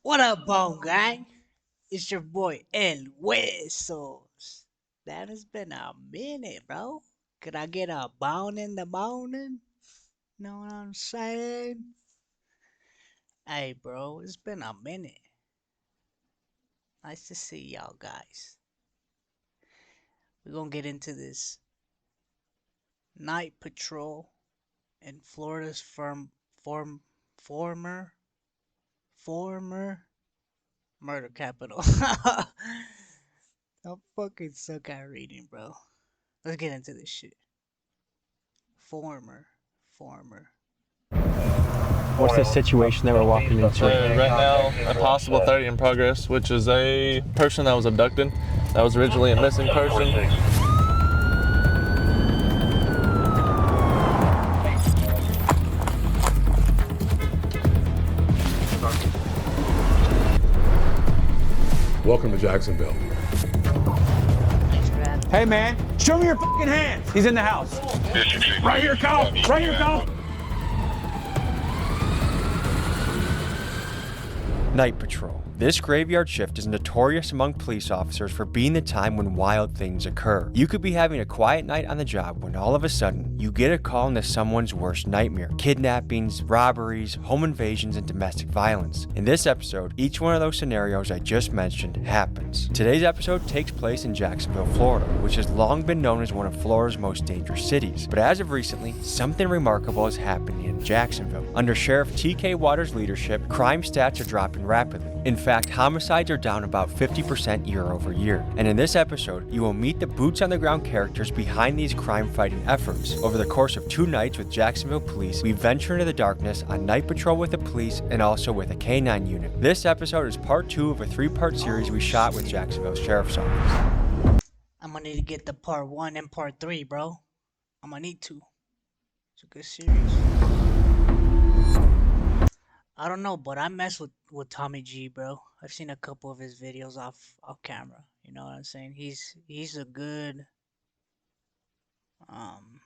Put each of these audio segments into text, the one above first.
What up, Bone Gang? It's your boy El Huesos. That has been a minute, bro. Could I get a bone in the morning? Know what I'm saying? Hey, bro, it's been a minute. Nice to see y'all guys. We're gonna get into this night patrol in Florida's former former murder capital. I fucking suck at reading, bro. Let's get into this shit. Former, former. What's the situation that we're walking into? Right now, a possible 30 in progress, which is a person that was abducted. That was originally a missing person. Welcome to Jacksonville. Thanks for having me. Hey man, show me your fucking hands. He's in the house. Right here, Kyle. Right here, Kyle. Night Patrol. This graveyard shift is notorious among police officers for being the time when wild things occur. You could be having a quiet night on the job when all of a sudden you get a call into someone's worst nightmare. Kidnappings, robberies, home invasions, and domestic violence. In this episode, each one of those scenarios I just mentioned happens. Today's episode takes place in Jacksonville, Florida, which has long been known as one of Florida's most dangerous cities. But as of recently, something remarkable is happening in Jacksonville. Under Sheriff T.K. Waters' leadership, crime stats are dropping rapidly. In fact, homicides are down about 50% year over year. And in this episode, you will meet the boots on the ground characters behind these crime fighting efforts. Over the course of 2 nights with Jacksonville Police, we venture into the darkness on night patrol with the police and also with a K-9 unit. This episode is part 2 of a 3-part series we shot with Jacksonville Sheriff's Office. I'm gonna need to get the part 1 and part 3, bro. I'm gonna need to. It's a good series. I don't know, but I mess with Tommy G, bro. I've seen a couple of his videos off camera. You know what I'm saying? He's a good um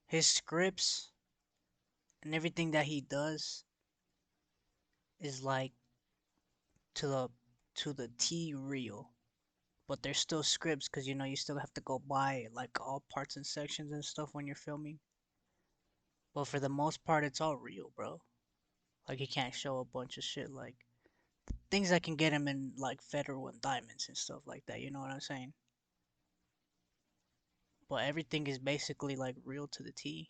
his scripts and everything that he does is like to the to the T real. But there's still scripts because you still have to go by like all parts and sections and stuff when you're filming. But for the most part, it's all real, bro. Like he can't show a bunch of shit like things that can get him in like federal indictments and stuff like that. You know what I'm saying? But everything is basically like real to the T.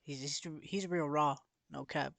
He's real raw, no cap.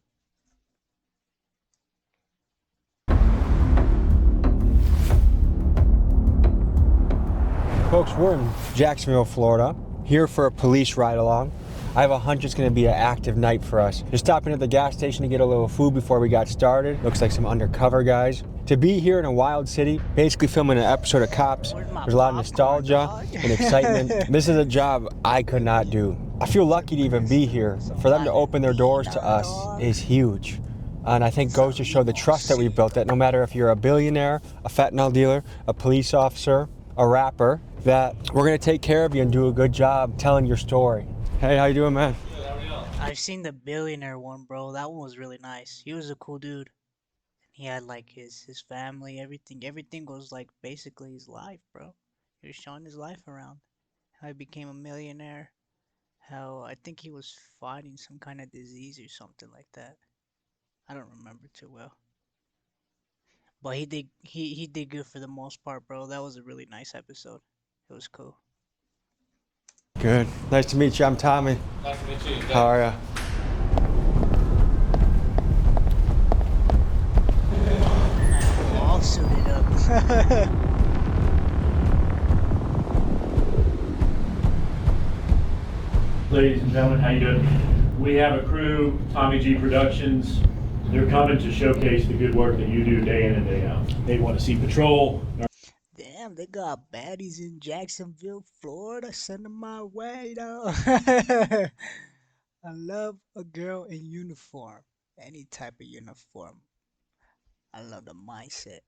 Folks, we're in Jacksonville, Florida, here for a police ride along. I have a hunch it's going to be an active night for us. Just stopping at the gas station to get a little food before we got started. Looks like some undercover guys. To be here in a wild city, basically filming an episode of Cops, Where's my there's a lot of popcorn, nostalgia dog? and excitement. This is a job I could not do. I feel lucky to even be here. For them to open their doors to us is huge. And I think goes to show the trust that we've built, that no matter if you're a billionaire, a fentanyl dealer, a police officer, a rapper, that we're gonna take care of you and do a good job telling your story. Hey, how you doing, man? I've seen the billionaire one, bro. That one was really nice. He was a cool dude. He had like his family, everything. Everything was like basically his life, bro. He was showing his life around. How he became a millionaire. How I think he was fighting some kind of disease or something like that. I don't remember too well. But he did good for the most part, bro. That was a really nice episode. It was cool. Good. Nice to meet you. I'm Tommy. Nice to meet you. How are ya? All suited up. Ladies and gentlemen, how you doing? We have a crew, Tommy G Productions. They're coming to showcase the good work that you do day in and day out. They want to see patrol. Damn, they got baddies in Jacksonville, Florida. Send them my way, though. I love a girl in uniform. Any type of uniform. I love the mindset.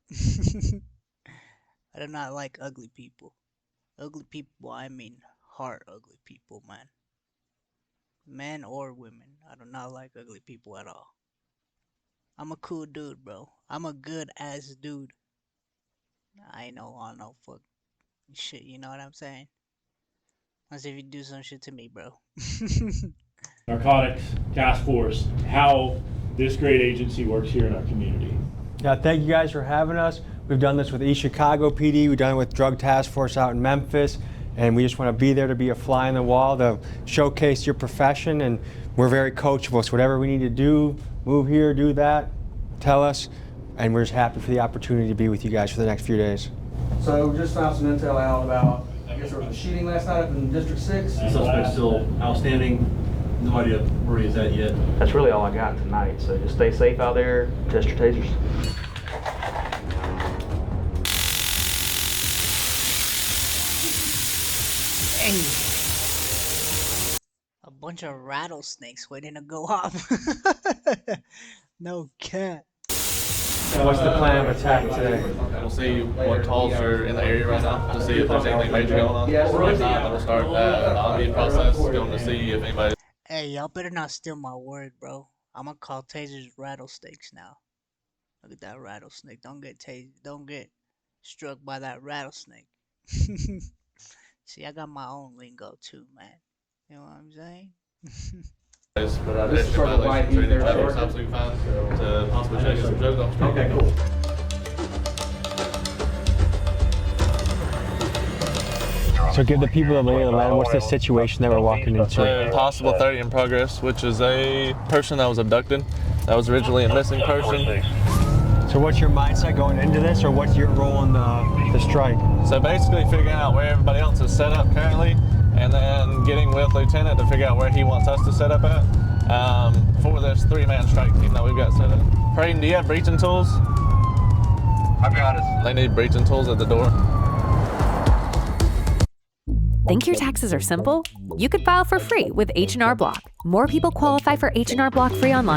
I do not like ugly people. Ugly people, I mean hard ugly people, man. Men or women. I do not like ugly people at all. I'm a cool dude, bro. I'm a good ass dude. I ain't no on no fuck shit, you know what I'm saying? Unless if you do some shit to me, bro. Narcotics Task Force, how this great agency works here in our community. Yeah, thank you guys for having us. We've done this with East Chicago PD. We've done it with Drug Task Force out in Memphis. And we just want to be there to be a fly on the wall to showcase your profession. And we're very coachable. So whatever we need to do, move here, do that, tell us. And we're just happy for the opportunity to be with you guys for the next few days. So just found some intel out about, I guess there was a shooting last night up in District 6. The suspect's still outstanding. No idea where he's at yet. That's really all I got tonight, so just stay safe out there, test your tasers. Hey. A bunch of rattlesnakes waiting to go off. No cat. What's the plan of attack today? We'll see what calls are in the area right now to see if there's anything major going on. If not, then we'll start the auditing process, going to see if anybody. Hey, y'all better not steal my word, bro. I'm gonna call tasers rattlesnakes now. Look at that rattlesnake. Don't get tased. Don't get struck by that rattlesnake. See, I got my own lingo too, man. You know what I'm saying? But this is sort of why he's there. Absolutely fine to possibly check some drugs off the street. Okay, cool. So give the people the lay of the land. What's the situation that we're walking into? A possible 30 in progress, which is a person that was abducted. That was originally a missing person. So what's your mindset going into this, or what's your role in the strike? So basically figuring out where everybody else is set up currently, and then getting with Lieutenant to figure out where he wants us to set up at for this 3-man strike team that we've got set up. Prayden, do you have breaching tools? I got it. They need breaching tools at the door. Think your taxes are simple? You could file for free with H&R Block. More people qualify for H&R Block free online.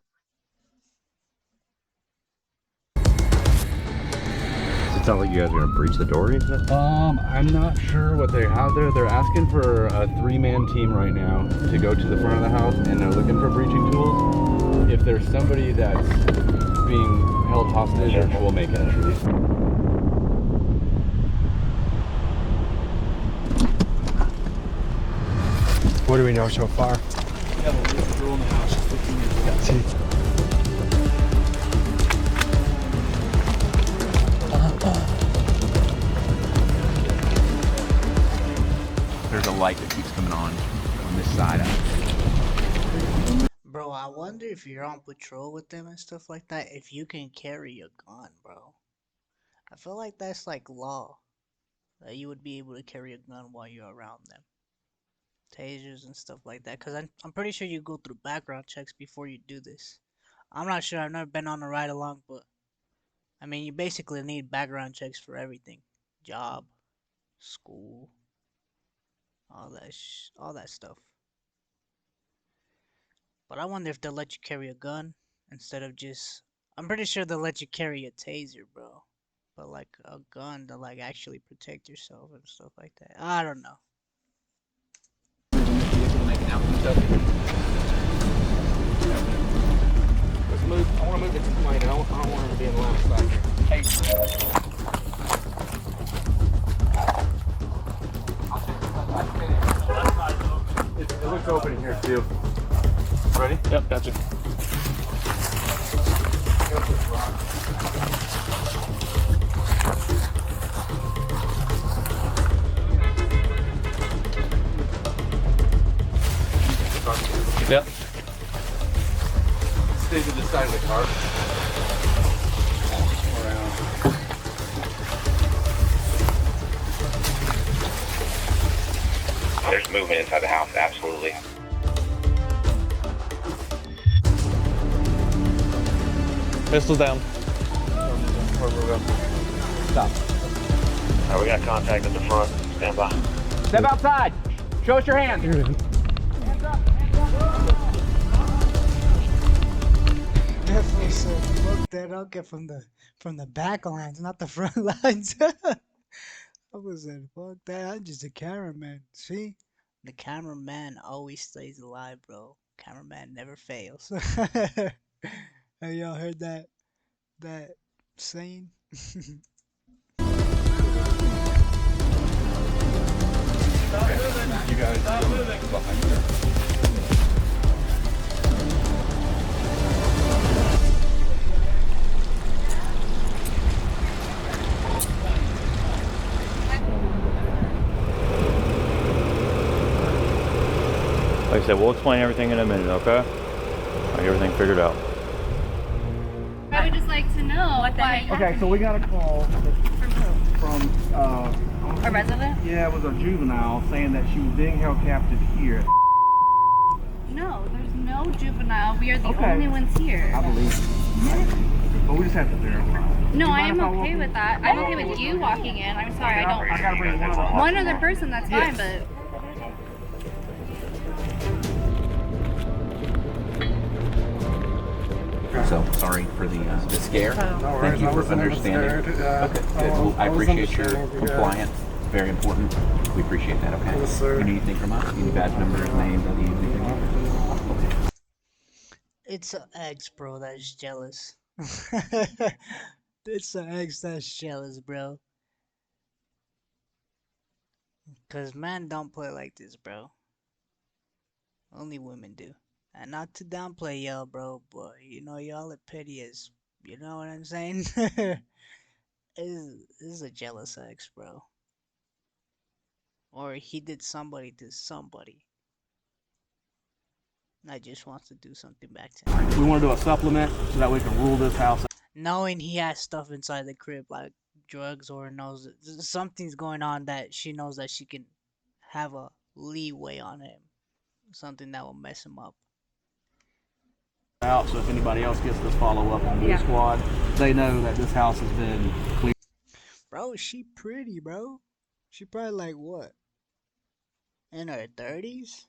It sounds like you guys are gonna breach the door or anything? I'm not sure what they have there. They're asking for a 3-man team right now to go to the front of the house, and they're looking for breaching tools. If there's somebody that's being held hostage, we'll make entry. What do we know so far? We have a little girl in the house, 15 years old. See. There's a light that keeps coming on this side. Bro, I wonder if you're on patrol with them and stuff like that, if you can carry a gun, bro. I feel like that's like law. That you would be able to carry a gun while you're around them. Tasers and stuff like that. Because I'm pretty sure you go through background checks before you do this. I'm not sure. I've never been on a ride along, but I mean, you basically need background checks for everything. Job, school, all that stuff. But I wonder if they'll let you carry a gun instead of just. I'm pretty sure they'll let you carry a taser, bro. But like a gun to like actually protect yourself and stuff like that. I don't know. Let's move. I want to move this plane. I don't want him to be in the line of sight here. It looks open in here too. Ready? Yep, gotcha. Yep. Stay to the side of the car. There's movement inside the house, absolutely. Pistols down. Stop. Alright, we got contact at the front. Stand by. Step outside. Show us your hands. That fool said, "Fuck that! I'll get from the back lines, not the front lines." I was like, "Fuck that! I'm just a cameraman." See, the cameraman always stays alive, bro. Cameraman never fails. Hey, y'all heard that Saying. You guys behind there. Like I said, we'll explain everything in a minute, okay? I'll get everything figured out. I would just like to know what the heck. Okay, so we got a call from A resident? yeah, it was a juvenile saying that she was being held captive here. No, there's no juvenile. We are the Okay. only ones here. I believe. But we just have to verify. No, You I mind am if I walk okay in? with that. I'm okay with you walking in. I'm sorry, I don't. I gotta bring One other person, that's fine, but. So sorry for the scare. All right, Thank you I for wasn't understanding. scared. Okay, good. Well, I appreciate your compliance. Very important. We appreciate that. Okay. Yes, sir. You need anything from us? You need badge numbers, names, ID, anything? It's an ex, bro, that's jealous. It's an ex that's jealous, bro. Cause men don't play like this, bro. Only women do. And not to downplay y'all, bro, but you know y'all are petty as, you know what I'm saying? Is a jealous ex, bro. Or he did somebody to somebody. I just wants to do something back to him. We want to do a supplement so that we can rule this house out. Knowing he has stuff inside the crib like drugs or knows something's going on that she knows that she can have a leeway on him. Something that will mess him up. So if anybody else gets this follow up on Blue Squad, they know that this house has been cleared. Bro, she pretty, bro. She probably like what? In her 30s?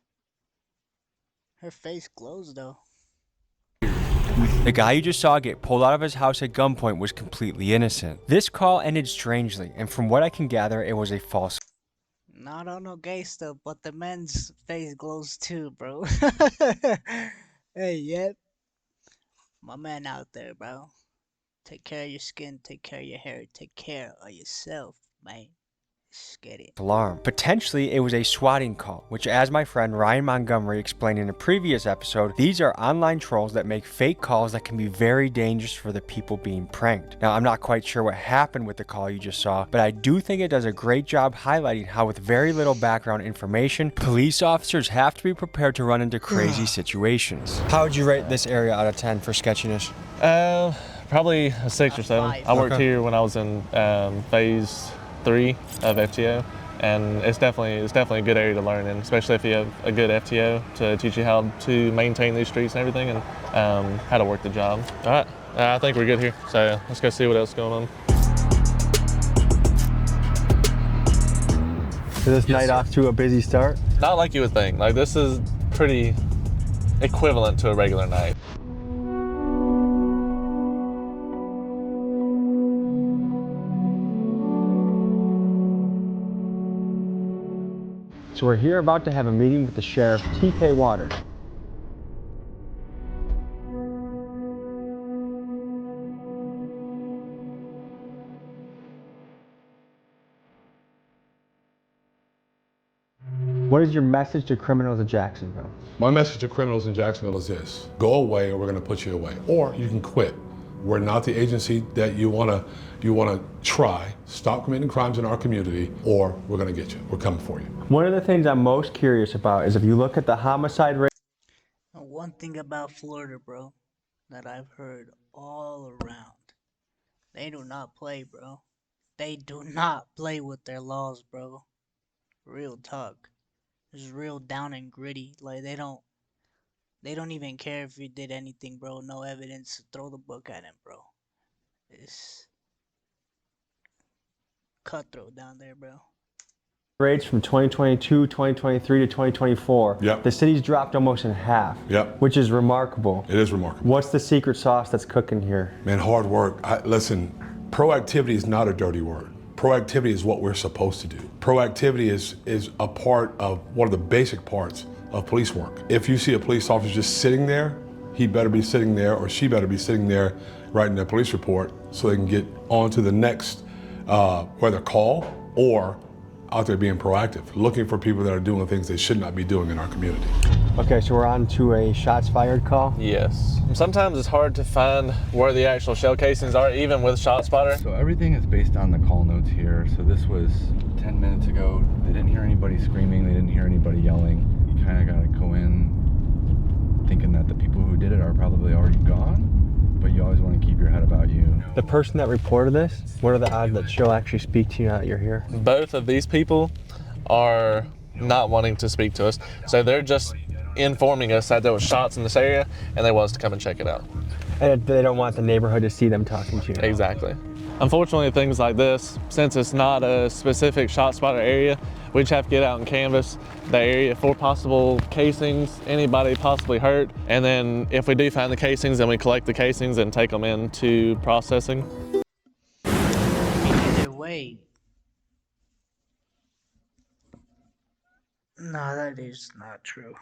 Her face glows though. The guy you just saw get pulled out of his house at gunpoint was completely innocent. This call ended strangely, and from what I can gather, it was a false. Not on no gay stuff, but the man's face glows too, bro. Hey, yep. My man out there, bro. Take care of your skin, take care of your hair, take care of yourself, man. Let's get it. Alarm. Potentially, it was a swatting call, which, as my friend Ryan Montgomery explained in a previous episode, these are online trolls that make fake calls that can be very dangerous for the people being pranked. Now, I'm not quite sure what happened with the call you just saw, but I do think it does a great job highlighting how, with very little background information, police officers have to be prepared to run into crazy situations. How would you rate this area out of 10 for sketchiness? Probably a 6 or 7. I worked here when I was in phase 3 of FTO, and it's definitely a good area to learn in, especially if you have a good FTO to teach you how to maintain these streets and everything, and how to work the job. All right, I think we're good here, so let's go see what else is going on. Is this night off to a busy start? Not like you would think. Like, this is pretty equivalent to a regular night. So we're here about to have a meeting with the sheriff, TK Waters. What is your message to criminals in Jacksonville? My message to criminals in Jacksonville is this: go away or we're going to put you away, or you can quit. We're not the agency that you want to try. Stop committing crimes in our community, or we're going to get you. We're coming for you. One of the things I'm most curious about is if you look at the homicide rate. One thing about Florida, bro, that I've heard all around, they do not play, bro. They do not play with their laws, bro. Real talk. It's real down and gritty. Like, they don't even care if you did anything, bro. No evidence. Throw the book at him, bro. It's cutthroat down there, bro. Rates from 2022, 2023 to 2024. Yep. The city's dropped almost in half. Yep. Which is remarkable. It is remarkable. What's the secret sauce that's cooking here? Man, hard work. Listen, proactivity is not a dirty word. Proactivity is what we're supposed to do. Proactivity is a part of one of the basic parts of police work. If you see a police officer just sitting there, he better be sitting there or she better be sitting there writing their police report so they can get on to the next, whether call or out there being proactive, looking for people that are doing things they should not be doing in our community. Okay, so we're on to a shots fired call? Yes. Sometimes it's hard to find where the actual shell casings are, even with ShotSpotter. So everything is based on the call notes here. So this was 10 minutes ago. They didn't hear anybody screaming. They didn't hear anybody yelling. You kind of got to go in thinking that the people who did it are probably already gone, but you always want to keep your head about you. The person that reported this, what are the odds that she'll actually speak to you now that you're here? Both of these people are not wanting to speak to us, so they're just informing us that there was shots in this area and they want us to come and check it out. And they don't want the neighborhood to see them talking to you. Exactly. Unfortunately, things like this, since it's not a specific ShotSpotter area, we just have to get out and canvass the area for possible casings, anybody possibly hurt, and then if we do find the casings, then we collect the casings and take them into processing. Either way. No, that is not true.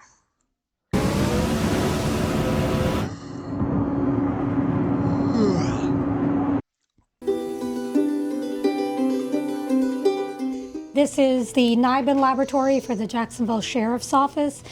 This is the NIBIN laboratory for the Jacksonville Sheriff's Office.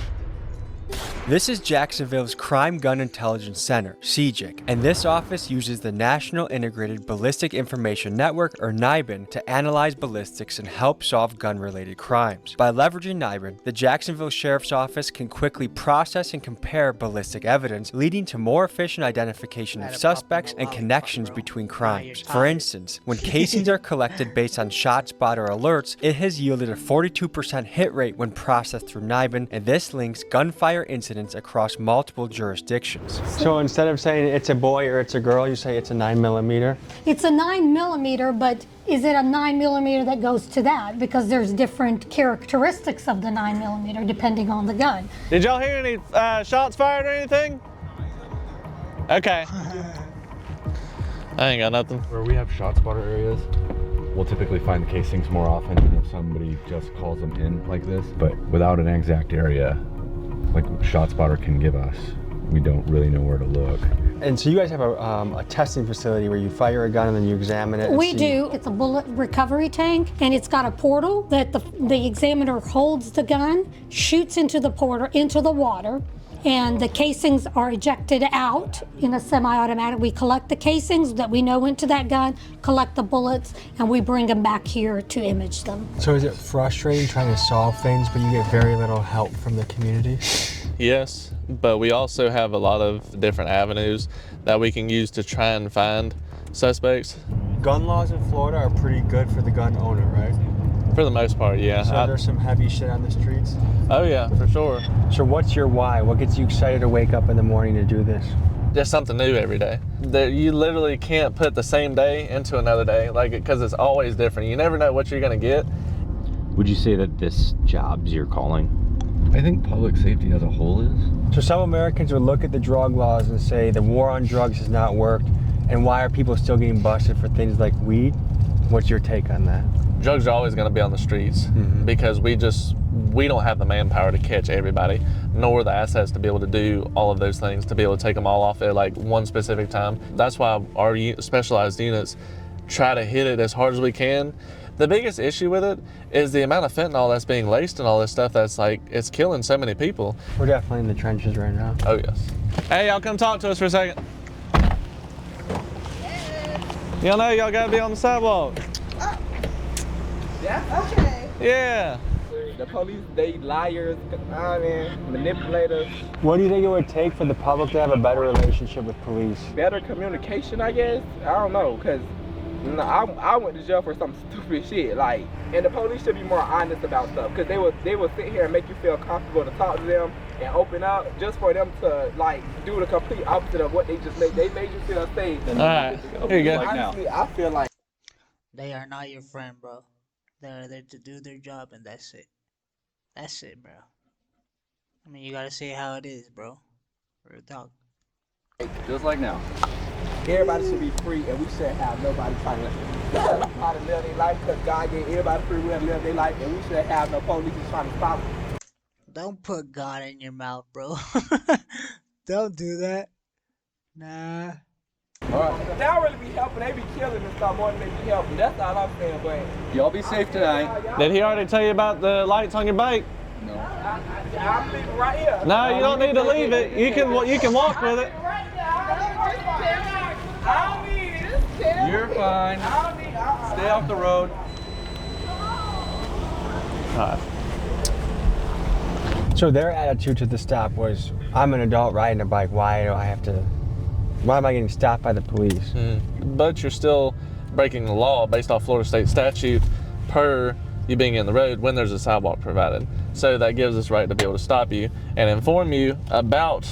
This is Jacksonville's Crime Gun Intelligence Center, CJIC, and this office uses the National Integrated Ballistic Information Network, or NIBIN, to analyze ballistics and help solve gun-related crimes. By leveraging NIBIN, the Jacksonville Sheriff's Office can quickly process and compare ballistic evidence, leading to more efficient identification of suspects and connections between crimes. For instance, when casings are collected based on ShotSpotter alerts, it has yielded a 42% hit rate when processed through NIBIN, and this links gunfire incidents across multiple jurisdictions. So instead of saying it's a boy or it's a girl, you say it's a 9mm? It's a 9mm, but is it a 9mm that goes to that? Because there's different characteristics of the 9mm depending on the gun. Did y'all hear any shots fired or anything? Okay. I ain't got nothing. Where we have ShotSpotter areas, we'll typically find the casings more often than if somebody just calls them in like this. But without an exact area, like ShotSpotter can give us, we don't really know where to look. And so you guys have a testing facility where you fire a gun and then you examine it? We do. It's a bullet recovery tank, and it's got a portal that the examiner holds the gun, shoots into the portal, into the water, and the casings are ejected out in a semi-automatic. We collect the casings that we know went to that gun, collect the bullets, and we bring them back here to image them. So is it frustrating trying to solve things, but you get very little help from the community? Yes, but we also have a lot of different avenues that we can use to try and find suspects. Gun laws in Florida are pretty good for the gun owner, right? For the most part, yeah. So there's some heavy shit on the streets? Oh yeah, for sure. So what's your why? What gets you excited to wake up in the morning to do this? Just something new every day. You literally can't put the same day into another day, like, because it's always different. You never know what you're gonna get. Would you say that this job's your calling? I think public safety as a whole is. So some Americans would look at the drug laws and say the war on drugs has not worked, and why are people still getting busted for things like weed? What's your take on that? Drugs are always going to be on the streets because we don't have the manpower to catch everybody, nor the assets to be able to do all of those things, to be able to take them all off at like one specific time. That's why our specialized units try to hit it as hard as we can. The biggest issue with it is the amount of fentanyl that's being laced and all this stuff that's like, it's killing so many people. We're definitely in the trenches right now. Oh yes. Hey, y'all come talk to us for a second. Y'all know y'all gotta be on the sidewalk. Yeah? Okay. Yeah. The police, they liars, manipulators. What do you think it would take for the public to have a better relationship with police? Better communication, I guess. I don't know, because I went to jail for some stupid shit. Like, and the police should be more honest about stuff, because they will sit here and make you feel comfortable to talk to them and open up, just for them to like do the complete opposite of what they just made. They made you feel safe. All right, here you go. Honestly, I feel like they are not your friend, bro. They're there to do their job, and that's it. That's it, bro. I mean, you gotta say how it is, bro. Real talk. just like now. Everybody should be free, and we shouldn't have nobody trying to live their life, because God gave everybody free will to live their life, and we shouldn't have no police trying to stop them. Don't put God in your mouth, bro. Don't do that. Nah. They don't really be helping. They be killing and stuff more than they be helping. That's all I'm saying. But y'all be safe tonight. Did he already tell you about the lights on your bike? No. I'm leaving right here. No, you don't need to leave it. You can walk with it. I don't need it. You're fine. Stay off the road. So their attitude to the stop was, I'm an adult riding a bike, why am I getting stopped by the police? But you're still breaking the law based off Florida state statute per you being in the road when there's a sidewalk provided. So that gives us right to be able to stop you and inform you about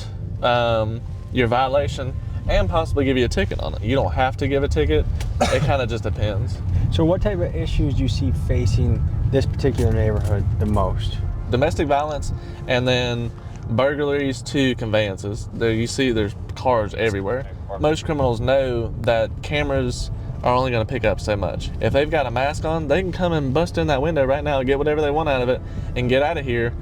your violation and possibly give you a ticket on it. You don't have to give a ticket. It kind of just depends. So what type of issues do you see facing this particular neighborhood the most? Domestic violence and then burglaries to conveyances. There you see there's cars everywhere. Most criminals know that cameras are only going to pick up so much. If they've got a mask on, they can come and bust in that window right now and get whatever they want out of it and get out of here,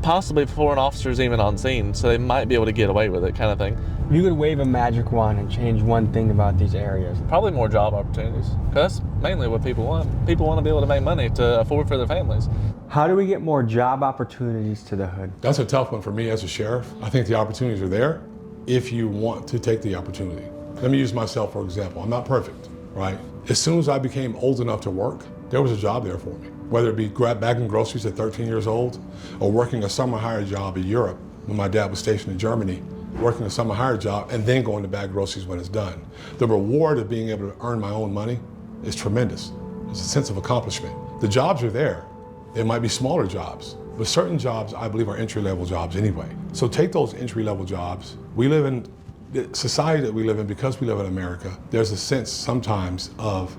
possibly before an officer's even on scene. So they might be able to get away with it, kind of thing. If you could wave a magic wand and change one thing about these areas. Probably more job opportunities, because that's mainly what people want. People want to be able to make money to afford for their families. How do we get more job opportunities to the hood? That's a tough one for me as a sheriff. I think the opportunities are there if you want to take the opportunity. Let me use myself for example. I'm not perfect, right? As soon as I became old enough to work, there was a job there for me. Whether it be bagging groceries at 13 years old or working a summer hire job in Europe when my dad was stationed in Germany, working a summer hire job and then going to bag groceries when it's done. The reward of being able to earn my own money is tremendous. It's a sense of accomplishment. The jobs are there. They might be smaller jobs, but certain jobs I believe are entry-level jobs anyway. So take those entry-level jobs. We live in the society that we live in, because we live in America, there's a sense sometimes of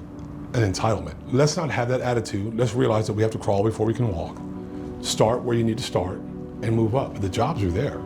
an entitlement. Let's not have that attitude. Let's realize that we have to crawl before we can walk. Start where you need to start and move up. The jobs are there.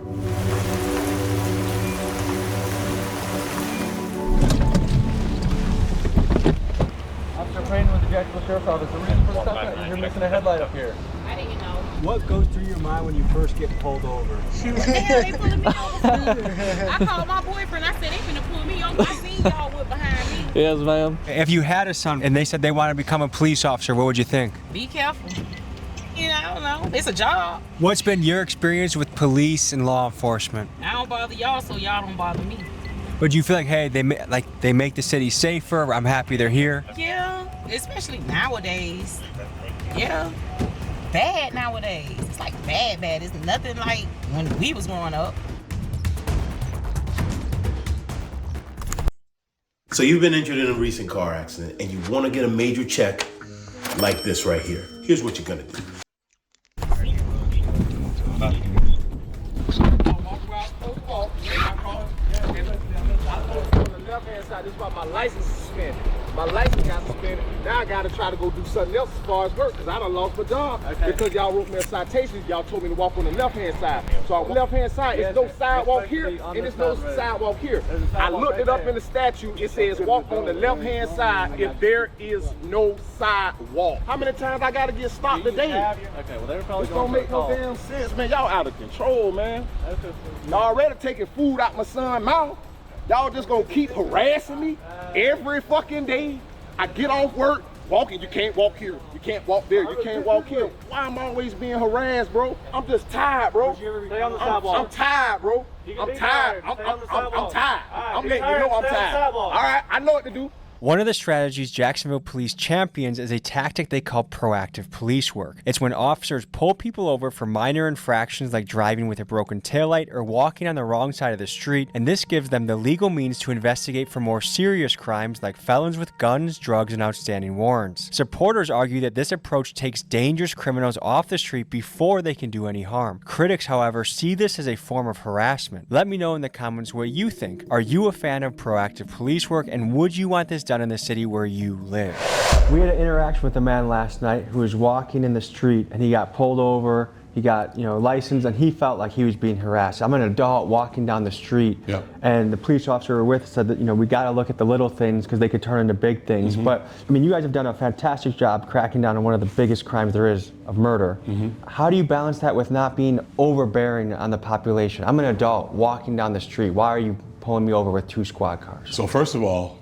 With the Jacksonville Sheriff's Office. The reason for the stop is you're missing a headlight up here. I didn't know. What goes through your mind when you first get pulled over? What the hell they pulling me over? I called my boyfriend. I said they finna pull me over. I seen y'all with behind me. Yes, ma'am. If you had a son and they said they want to become a police officer, what would you think? Be careful. I don't know. It's a job. What's been your experience with police and law enforcement? I don't bother y'all, so y'all don't bother me. But do you feel like, hey, they make the city safer? I'm happy they're here. Yeah, especially nowadays. Yeah, bad nowadays. It's like bad. It's nothing like when we was growing up. So you've been injured in a recent car accident and you want to get a major check like this right here. Here's what you're gonna do. This is why my license is suspended. My license got suspended. Now I gotta try to go do something else as far as work, because I done lost my job. Okay. Because y'all wrote me a citation, y'all told me to walk on the left-hand side. So on the left-hand side, there's no sidewalk here, and there's no sidewalk here. I looked it up in the statute. It says walk on the left-hand side if there is no sidewalk. How many times I gotta get stopped today? Okay, well, they were probably this don't make no damn sense, man. Y'all out of control, man. Y'all already taking food out my son's mouth. Y'all just gonna keep harassing me every fucking day. I get off work, walking, you can't walk here, you can't walk there, you can't walk here. Why am I always being harassed, bro? I'm just tired, bro. Stay on the sidewalk. I'm tired, bro. I'm tired. I'm tired. I'm letting you know I'm tired. All right, I know what to do. One of the strategies Jacksonville Police champions is a tactic they call proactive police work. It's when officers pull people over for minor infractions like driving with a broken taillight or walking on the wrong side of the street, and this gives them the legal means to investigate for more serious crimes like felons with guns, drugs, and outstanding warrants. Supporters argue that this approach takes dangerous criminals off the street before they can do any harm. Critics, however, see this as a form of harassment. Let me know in the comments what you think. Are you a fan of proactive police work, and would you want this done in the city where you live? We had an interaction with a man last night who was walking in the street and he got pulled over he got, licensed, and he felt like he was being harassed. I'm an adult walking down the street, and the police officer we were with said that, we got to look at the little things because they could turn into big things. But, you guys have done a fantastic job cracking down on one of the biggest crimes there is, of murder. How do you balance that with not being overbearing on the population? I'm an adult walking down the street. Why are you pulling me over with 2 squad cars? So first of all,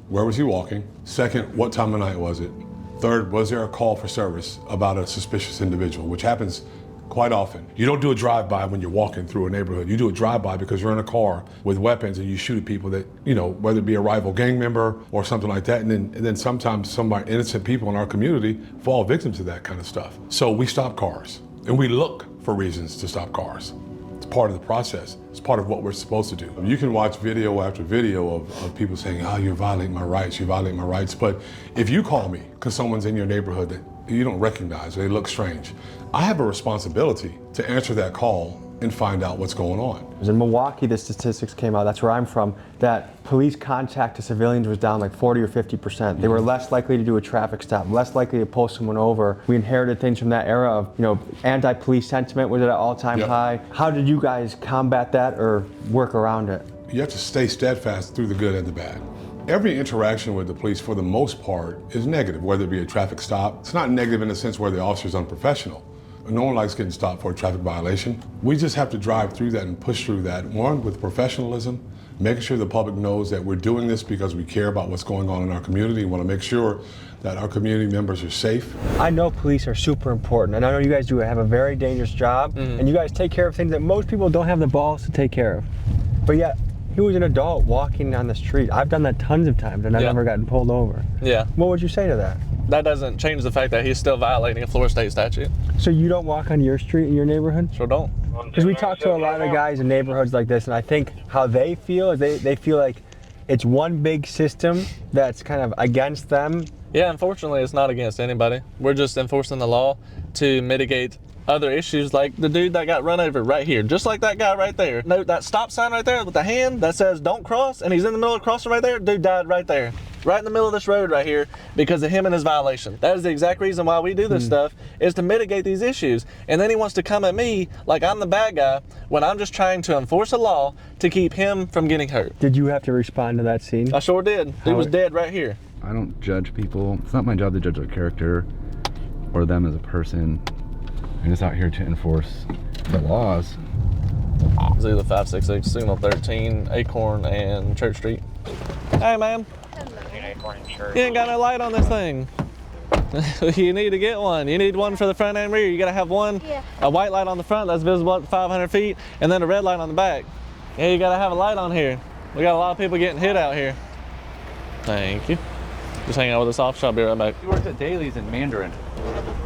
where was he walking? Second, what time of night was it? Third, was there a call for service about a suspicious individual, which happens quite often. You don't do a drive-by when you're walking through a neighborhood. You do a drive-by because you're in a car with weapons and you shoot at people that, whether it be a rival gang member or something like that. And then sometimes some of our innocent people in our community fall victim to that kind of stuff. So we stop cars and we look for reasons to stop cars. It's part of the process. It's part of what we're supposed to do. You can watch video after video of people saying, oh, you're violating my rights, you're violating my rights. But if you call me because someone's in your neighborhood that you don't recognize, or they look strange, I have a responsibility to answer that call and find out what's going on. In Milwaukee, the statistics came out, that's where I'm from, that police contact to civilians was down like 40 or 50%. They were less likely to do a traffic stop, less likely to pull someone over. We inherited things from that era of, anti-police sentiment was at an all-time high. How did you guys combat that or work around it? You have to stay steadfast through the good and the bad. Every interaction with the police, for the most part, is negative, whether it be a traffic stop. It's not negative in the sense where the officer's unprofessional. No one likes getting stopped for a traffic violation. We just have to drive through that and push through that. One, with professionalism, making sure the public knows that we're doing this because we care about what's going on in our community. We want to make sure that our community members are safe. I know police are super important, and I know you guys do have a very dangerous job, and you guys take care of things that most people don't have the balls to take care of. But yet, he was an adult walking down the street. I've done that tons of times, and I've never gotten pulled over. Yeah. What would you say to that? That doesn't change the fact that he's still violating a Florida state statute. So you don't walk on your street in your neighborhood? Sure don't. Because we talk to a lot of guys in neighborhoods like this, and I think how they feel is they feel like it's one big system that's kind of against them. Yeah, unfortunately, it's not against anybody. We're just enforcing the law to mitigate other issues, like the dude that got run over right here, just like that guy right there. No, that stop sign right there with the hand that says don't cross, and he's in the middle of crossing right there. Dude died right there, right in the middle of this road right here because of him and his violation. That is the exact reason why we do this stuff, is to mitigate these issues. And then he wants to come at me like I'm the bad guy when I'm just trying to enforce a law to keep him from getting hurt. Did you have to respond to that scene? I sure did. He was dead right here. I don't judge people. It's not my job to judge their character or them as a person. I'm just out here to enforce the laws. It's either 566, Signal 13, Acorn, and Church Street. Hey, man. You ain't got no light on this thing. You need to get one. You need one for the front and rear. You gotta have one, a white light on the front that's visible up to 500 feet, and then a red light on the back. Yeah, you gotta have a light on here. We got a lot of people getting hit out here. Thank you. Just hang out with us off. I'll be right back. She works at Daly's in Mandarin.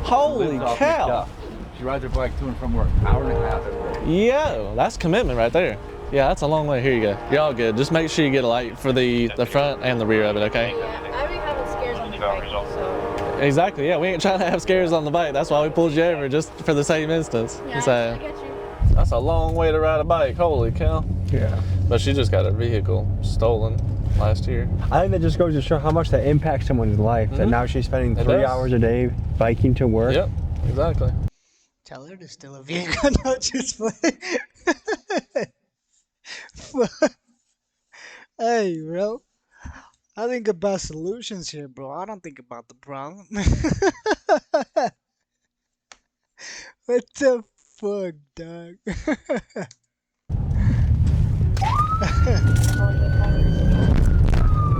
Holy cow. She rides her bike to and from work, hour and a half every day. Yo, that's commitment right there. Yeah, that's a long way. Here you go. You're all good. Just make sure you get a light for the front and the rear of it, okay? Yeah, I already have scares on the bike, so. Exactly, yeah. We ain't trying to have scares on the bike. That's why we pulled you over, just for the same instance. Yeah, So, I get you. that's a long way to ride a bike. Holy cow. Yeah. But she just got her vehicle stolen last year. I think that just goes to show how much that impacts someone's life. That now she's spending 3 hours a day biking to work. Yep, exactly. Tell her to steal a vehicle, not just play. Hey, bro. I think about solutions here, bro. I don't think about the problem. What the fuck, dog?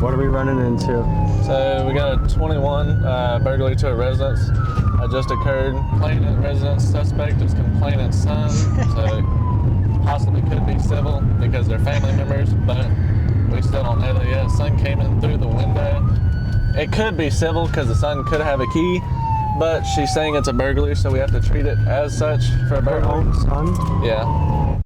What are we running into? So we got a 21 burglary to a residence. Just occurred. Complainant residence suspect is complainant's son. So possibly could be civil because they're family members, but we still don't know that yet. Son came in through the window. It could be civil because the son could have a key, but she's saying it's a burglary, so we have to treat it as such for a burglary. Her own son? Yeah.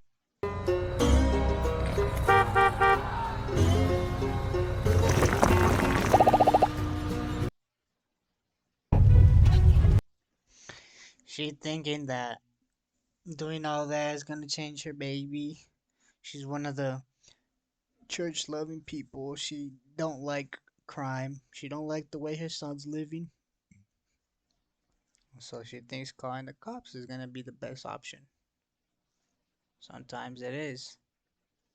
She thinking that doing all that is gonna change her baby. She's one of the church-loving people. She don't like crime. She don't like the way her son's living. So she thinks calling the cops is gonna be the best option. Sometimes it is.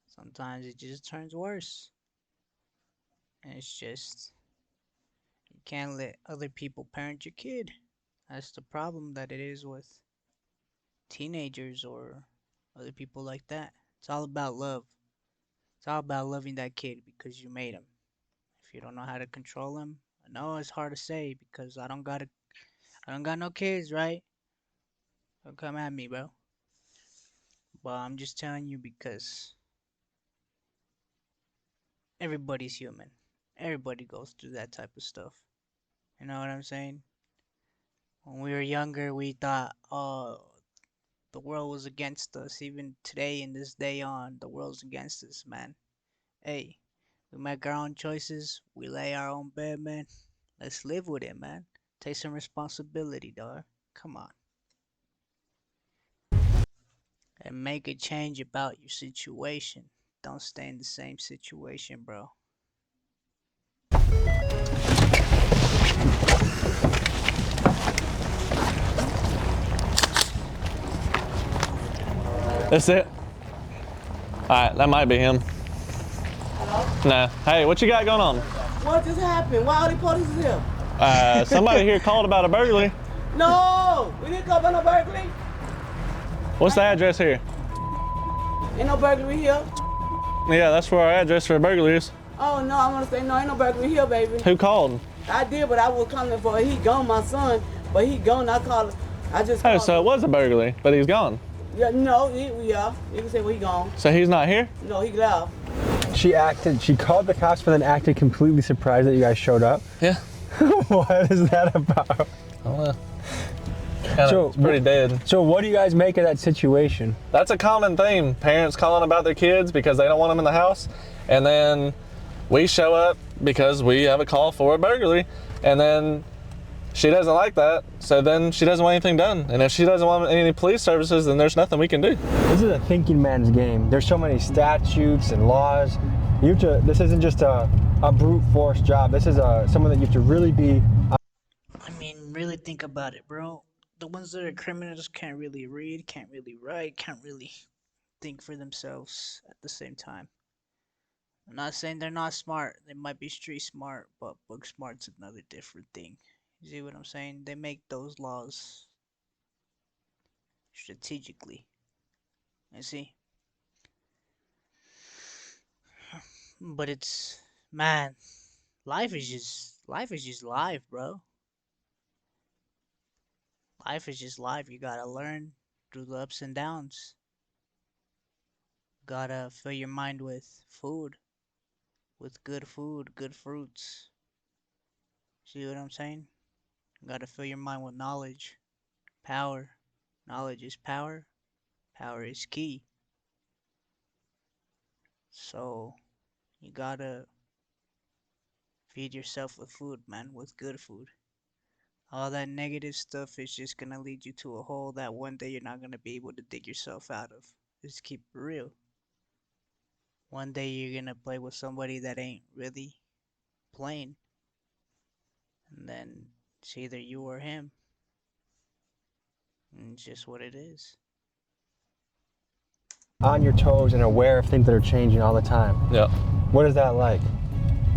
Sometimes it just turns worse. And it's just, you can't let other people parent your kid. That's the problem that it is with teenagers or other people like that. It's all about love. It's all about loving that kid because you made him. If you don't know how to control him, I know it's hard to say because I don't got no kids, right? Don't come at me, bro. But I'm just telling you because everybody's human. Everybody goes through that type of stuff. You know what I'm saying? When we were younger, we thought, oh, the world was against us. Even today, in this day on, the world's against us, man. Hey, we make our own choices. We lay our own bed, man. Let's live with it, man. Take some responsibility, dog. Come on. And make a change about your situation. Don't stay in the same situation, bro. That's it? Alright, that might be him. Nah. Hey, what you got going on? What just happened? Why all the police is here? Somebody here called about a burglary. No! We didn't call about no burglary. What's the address here? Ain't no burglary here. Yeah, that's where our address for a burglary is. Oh no, I'm gonna say no, ain't no burglary here, baby. Who called? I did, but I was coming for he gone, my son. But he gone, I called. I just Oh, called. so it was a burglary, but he's gone. Yeah, no, yeah. You can say well, he gone. So he's not here? No, he left. She called the cops, but then acted completely surprised that you guys showed up. Yeah. What is that about? I don't know. It's pretty dead. So what do you guys make of that situation? That's a common theme. Parents calling about their kids because they don't want them in the house. And then we show up because we have a call for a burglary. And then she doesn't like that. So then she doesn't want anything done. And if she doesn't want any police services, then there's nothing we can do. This is a thinking man's game. There's so many statutes and laws. This isn't just a brute force job. This is someone that you have to really be. I mean, really think about it, bro. The ones that are criminals can't really read, can't really write, can't really think for themselves at the same time. I'm not saying they're not smart. They might be street smart, but book smart's another different thing. You see what I'm saying? They make those laws strategically. You see? But it's, man, life is just life, bro. Life is just life. You gotta learn through the ups and downs. Gotta fill your mind with food. With good food, good fruits. See what I'm saying? Gotta fill your mind with knowledge. Power. Knowledge is power. Power is key. So, you gotta feed yourself with food, man, with good food. All that negative stuff is just gonna lead you to a hole that one day you're not gonna be able to dig yourself out of. Just keep it real. One day you're gonna play with somebody that ain't really playing. And then it's either you or him. And it's just what it is. On your toes and aware of things that are changing all the time. Yeah. What is that like?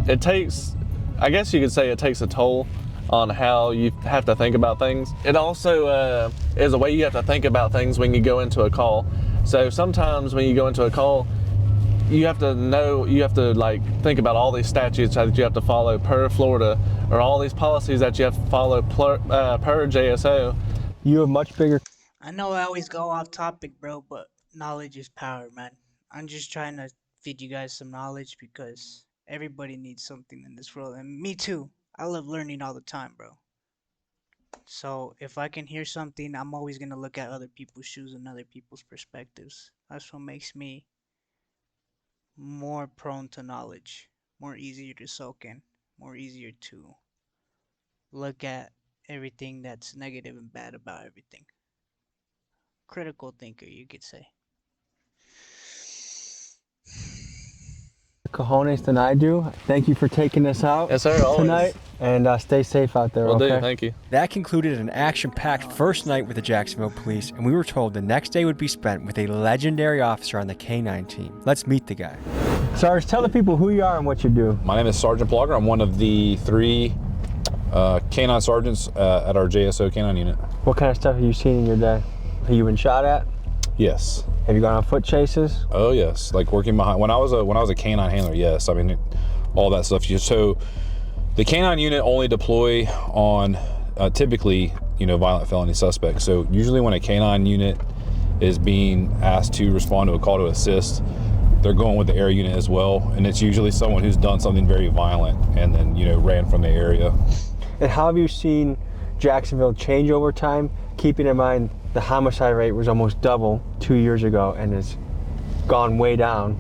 It takes, I guess you could say it takes a toll on how you have to think about things. It also is a way you have to think about things when you go into a call. So sometimes when you go into a call, you have to like think about all these statutes that you have to follow per Florida, or all these policies that you have to follow per JSO. You have much bigger. I know I always go off topic, bro, but knowledge is power, man. I'm just trying to feed you guys some knowledge because everybody needs something in this world, and me too. I love learning all the time, bro. So if I can hear something, I'm always gonna look at other people's shoes and other people's perspectives. That's what makes me more prone to knowledge, more easier to soak in, more easier to look at everything that's negative and bad about everything. Critical thinker, you could say. cojones than I do. Thank you for taking us out tonight. And stay safe out there, okay? Thank you. That concluded an action-packed first night with the Jacksonville Police, and we were told the next day would be spent with a legendary officer on the K-9 team. Let's meet the guy. Sarge, tell the people who you are and what you do. My name is Sergeant Plogger. I'm one of the 3 K-9 sergeants at our JSO K-9 unit. What kind of stuff have you seen in your day? Have you been shot at? Yes. Have you gone on foot chases? Oh yes, like working behind. When I was a K-9 handler, yes. I mean, all that stuff. So the K-9 unit only deploy on typically, violent felony suspects. So usually when a K-9 unit is being asked to respond to a call to assist, they're going with the air unit as well, and it's usually someone who's done something very violent and then ran from the area. And how have you seen Jacksonville change over time, keeping in mind the homicide rate was almost double 2 years ago and has gone way down?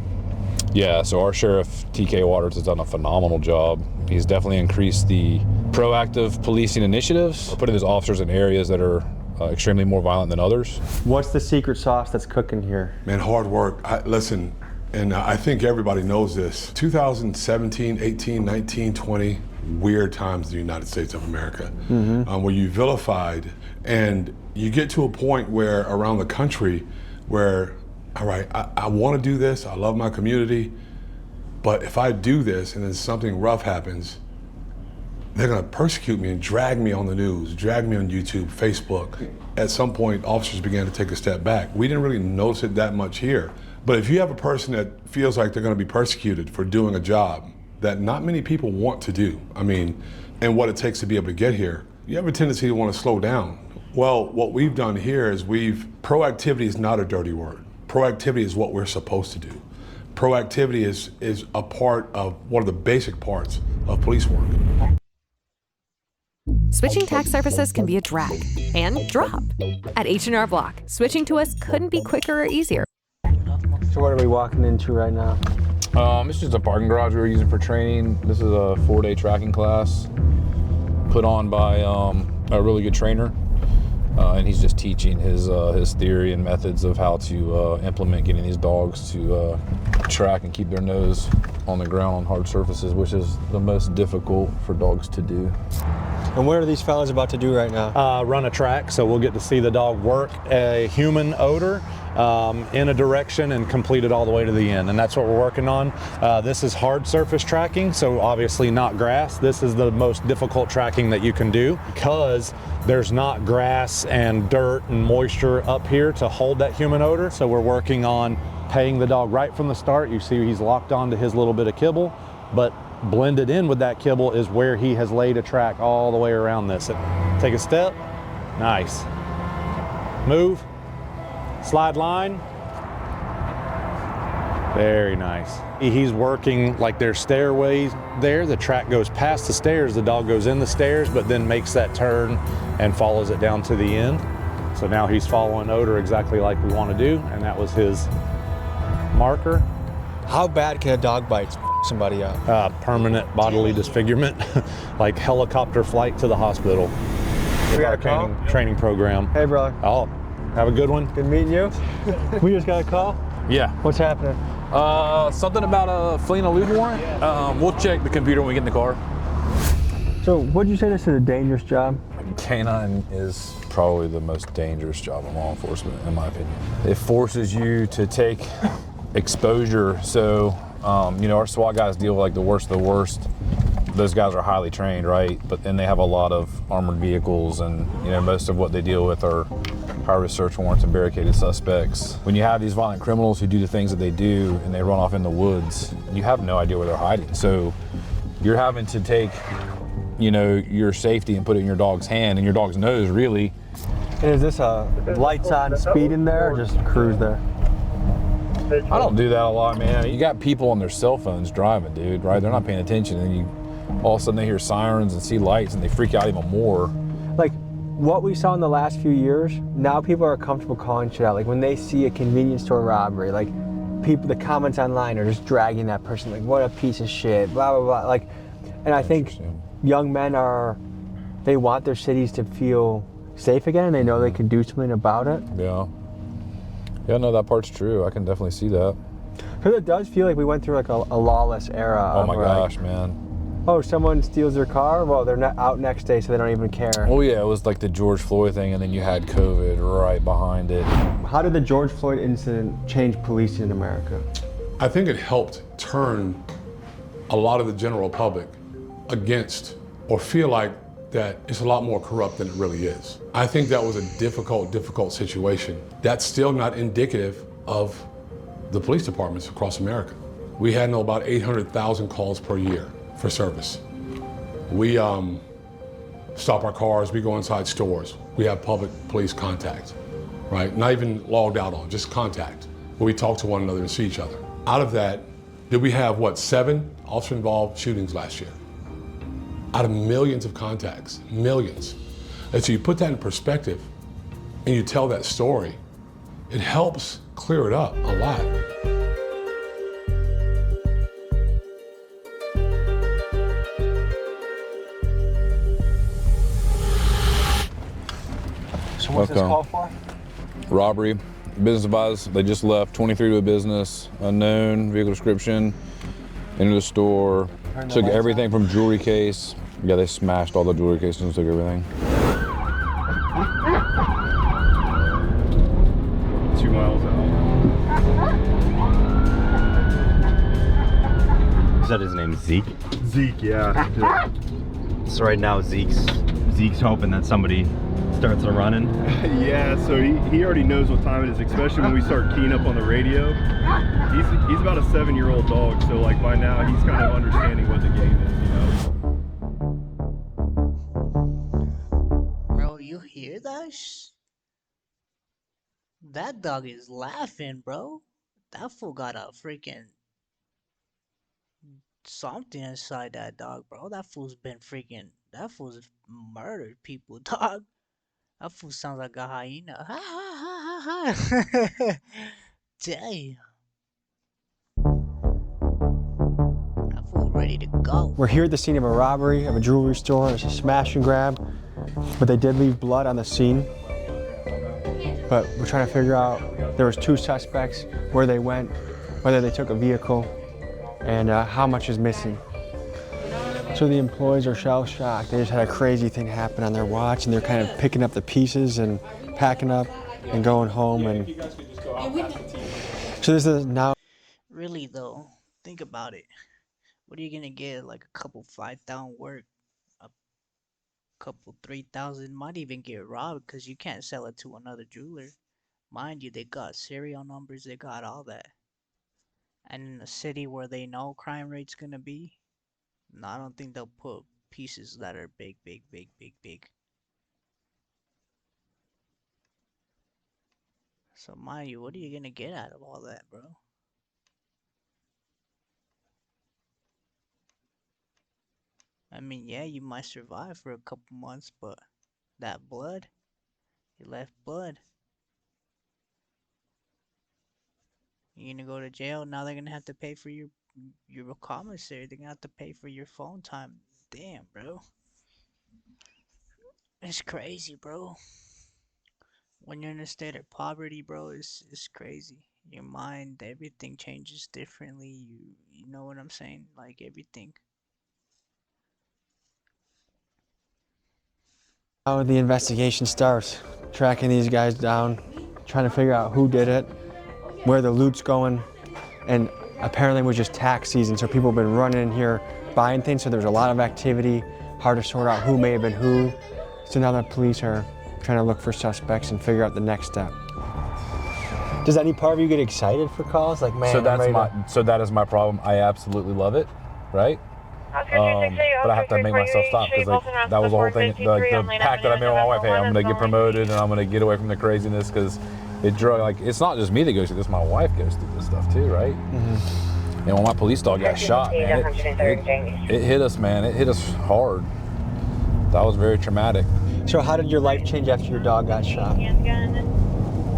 Yeah, so our Sheriff TK Waters has done a phenomenal job. He's definitely increased the proactive policing initiatives, putting his officers in areas that are extremely more violent than others. What's the secret sauce that's cooking here? Man, hard work. Listen, and I think everybody knows this. 2017, 18, 19, 20, weird times in the United States of America, where you vilified, and you get to a point where around the country where, all right, I want to do this, I love my community, but if I do this and then something rough happens, they're gonna persecute me and drag me on the news, drag me on YouTube, Facebook. At some point, officers began to take a step back. We didn't really notice it that much here. But if you have a person that feels like they're gonna be persecuted for doing a job that not many people want to do, and what it takes to be able to get here, you have a tendency to want to slow down. Well, what we've done here is proactivity is not a dirty word. Proactivity is what we're supposed to do. Proactivity is a part of one of the basic parts of police work. Switching tax services can be a drag and drop. At H&R Block, switching to us couldn't be quicker or easier. So what are we walking into right now? This is just a parking garage we were using for training. This is a 4-day tracking class put on by a really good trainer. And he's just teaching his theory and methods of how to implement getting these dogs to track and keep their nose on the ground on hard surfaces, which is the most difficult for dogs to do. And what are these fellas about to do right now? Run a track, so we'll get to see the dog work a human odor in a direction and complete it all the way to the end, and that's what we're working on. This is hard surface tracking, so obviously not grass. This is the most difficult tracking that you can do because there's not grass and dirt and moisture up here to hold that human odor. So we're working on paying the dog right from the start. You see he's locked onto his little bit of kibble, but blended in with that kibble is where he has laid a track all the way around this. Take a step, nice. Move, slide line, very nice. He's working like there's stairways there. The track goes past the stairs, the dog goes in the stairs, but then makes that turn and follows it down to the end. So now he's following odor exactly like we want to do, and that was his marker. How bad can a dog bite somebody up? Permanent bodily disfigurement, like helicopter flight to the hospital. We got a training program. Hey, brother. Oh, have a good one. Good meeting you. We just got a call. Yeah. What's happening? Something about fleeing a lewd warrant. We'll check the computer when we get in the car. So, what'd you say this is a dangerous job? Canine is probably the most dangerous job in law enforcement, in my opinion. It forces you to take exposure. So, our SWAT guys deal with like the worst of the worst. Those guys are highly trained, right? But then they have a lot of armored vehicles, and most of what they deal with are high-risk search warrants and barricaded suspects. When you have these violent criminals who do the things that they do and they run off in the woods, you have no idea where they're hiding. So you're having to take, your safety and put it in your dog's hand and your dog's nose, really. And is this a lights on speed in there or just cruise there? I don't do that a lot, man. You got people on their cell phones driving, dude, right? They're not paying attention, and all of a sudden they hear sirens and see lights and they freak out even more. Like what we saw in the last few years, now people are comfortable calling shit out. Like when they see a convenience store robbery, like the comments online are just dragging that person, like what a piece of shit, blah, blah, blah. Like, and I think young men they want their cities to feel safe again, and they know they can do something about it. Yeah, no, that part's true. I can definitely see that. Because it does feel like we went through like a lawless era. Oh my gosh, like, man. Oh, someone steals their car? Well, they're not out next day, so they don't even care. Oh yeah, it was like the George Floyd thing, and then you had COVID right behind it. How did the George Floyd incident change policing in America? I think it helped turn a lot of the general public against or feel like that it's a lot more corrupt than it really is. I think that was a difficult situation. That's still not indicative of the police departments across America. We handle about 800,000 calls per year for service. We stop our cars, we go inside stores, we have public police contact, right? Not even logged out on, just contact, where we talk to one another and see each other. Out of that, did we have, what, 7 officer-involved shootings last year? Out of millions of contacts, millions. And so you put that in perspective and you tell that story, it helps clear it up a lot. So what's this call for? Robbery, business advisors, they just left, 23 to a business, unknown, vehicle description, into the store, took everything from jewelry case. Yeah, they smashed all the jewelry cases and took everything. 2 miles out. Is that his name, Zeke? Zeke, yeah. So right now Zeke's hoping that somebody starts a running. Yeah, so he already knows what time it is, especially when we start keying up on the radio. He's about a 7-year-old dog, so like by now he's kind of understanding what the game is, you know. Bro, you hear that? That dog is laughing, bro. That fool got a freaking something inside that dog, bro. That fool's murdered people, dog. That fool sounds like a hyena. Ha ha ha ha ha. Damn. That fool ready to go. We're here at the scene of a robbery of a jewelry store. It's a smash and grab, but they did leave blood on the scene. But we're trying to figure out, there was 2 suspects, where they went, whether they took a vehicle, and how much is missing. So the employees are shell-shocked. They just had a crazy thing happen on their watch, and they're kind of picking up the pieces and packing up and going home. And so this is now. Really though, think about it. What are you gonna get? Like a couple 5,000 work, a couple 3,000. Might even get robbed because you can't sell it to another jeweler. Mind you, they got serial numbers. They got all that. And in a city where they know crime rate's gonna be, no, I don't think they'll put pieces that are big. So mind you, what are you gonna get out of all that, bro? I mean, yeah, you might survive for a couple months, but that blood, you left blood. You're gonna go to jail. Now they're gonna have to pay for your commissary. They're gonna have to pay for your phone time. Damn, bro. It's crazy, bro. When you're in a state of poverty, bro, it's crazy. Your mind, everything changes differently. You know what I'm saying? Like everything. How the investigation starts, tracking these guys down, trying to figure out who did it, where the loot's going, and apparently it was just tax season, so people have been running in here buying things, so there's a lot of activity, hard to sort out who may have been who. So now the police are trying to look for suspects and figure out the next step. Does any part of you get excited for calls? Like, man, So that is my problem. I absolutely love it, right? But I have to make myself stop because like, that was the whole thing, the pact that I made with my wife. Hey, I'm gonna get promoted and I'm gonna get away from the craziness because it's not just me that goes through this, my wife goes through this stuff too, right? Mm-hmm. And when my police dog got shot, man, it hit us, man. It hit us hard. That was very traumatic. So how did your life change after your dog got shot?